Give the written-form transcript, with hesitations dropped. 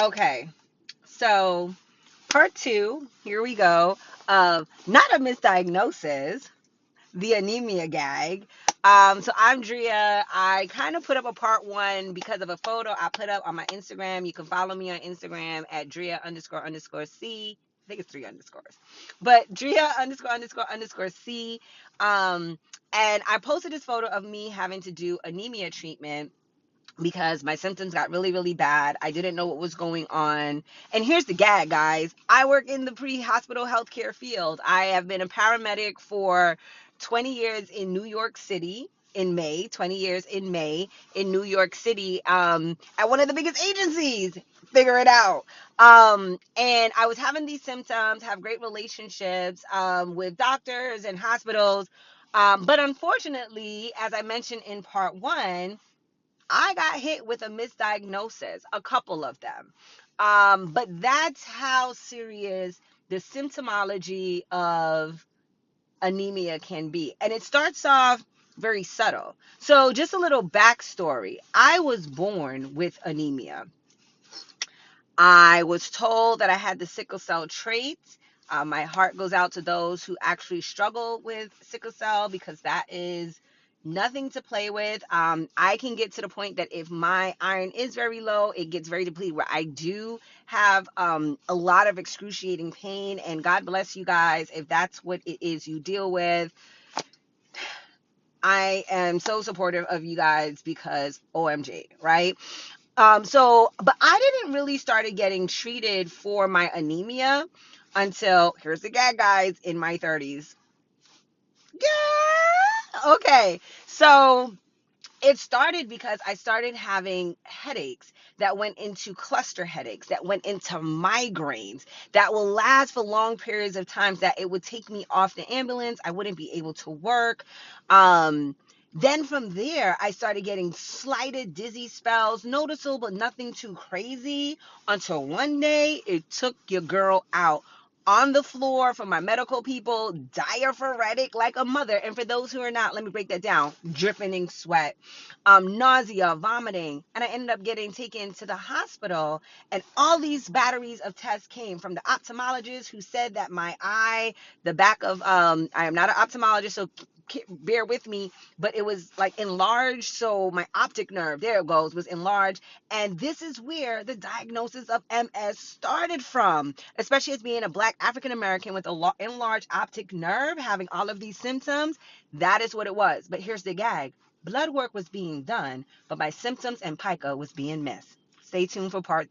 Okay, so part two, here we go, of not a misdiagnosis, the anemia gag. So I'm Drea. I kind of put up a part one because of a photo I put up on my Instagram. You can follow me on Instagram at Drea underscore underscore C. I think it's three underscores, but Drea underscore underscore underscore C. And I posted this photo of me having to do anemia treatment because my symptoms got really, really bad. I didn't know what was going on. And here's the gag, guys. I work in the pre-hospital healthcare field. I have been a paramedic for 20 years in New York City. In May, 20 years in May in New York City, at one of the biggest agencies. Figure it out. And I was having these symptoms, have great relationships with doctors and hospitals. But unfortunately, as I mentioned in part one, I got hit with a misdiagnosis, a couple of them. But that's how serious the symptomology of anemia can be. And it starts off very subtle. So, just a little backstory. I was born with anemia. I was told that I had the sickle cell trait. My heart goes out to those who actually struggle with sickle cell because that is nothing to play with. I can get to the point that if my iron is very low, it gets very depleted, where I do have a lot of excruciating pain. And God bless you guys if that's what it is you deal with. I am so supportive of you guys because OMG, right? But I didn't really started getting treated for my anemia until, here's the gag, guys, in my 30s. Yeah. Okay. So it started because I started having headaches that went into cluster headaches, that went into migraines, that will last for long periods of times, that it would take me off the ambulance. I wouldn't be able to work. Then from there, I started getting slighted dizzy spells, noticeable, but nothing too crazy, until one day it took your girl out on the floor for my medical people, diaphoretic like a mother. And for those who are not, let me break that down: dripping sweat, nausea, vomiting. And I ended up getting taken to the hospital. And all these batteries of tests came from the ophthalmologist, who said that my eye, the back of, I am not an ophthalmologist, so bear with me, but it was like enlarged. So my optic nerve, there it goes, was enlarged. And this is where the diagnosis of MS started from, especially as being a Black African American with a enlarged optic nerve, having all of these symptoms. That is what it was. But here's the gag: blood work was being done, but my symptoms and pica was being missed. Stay tuned for part three.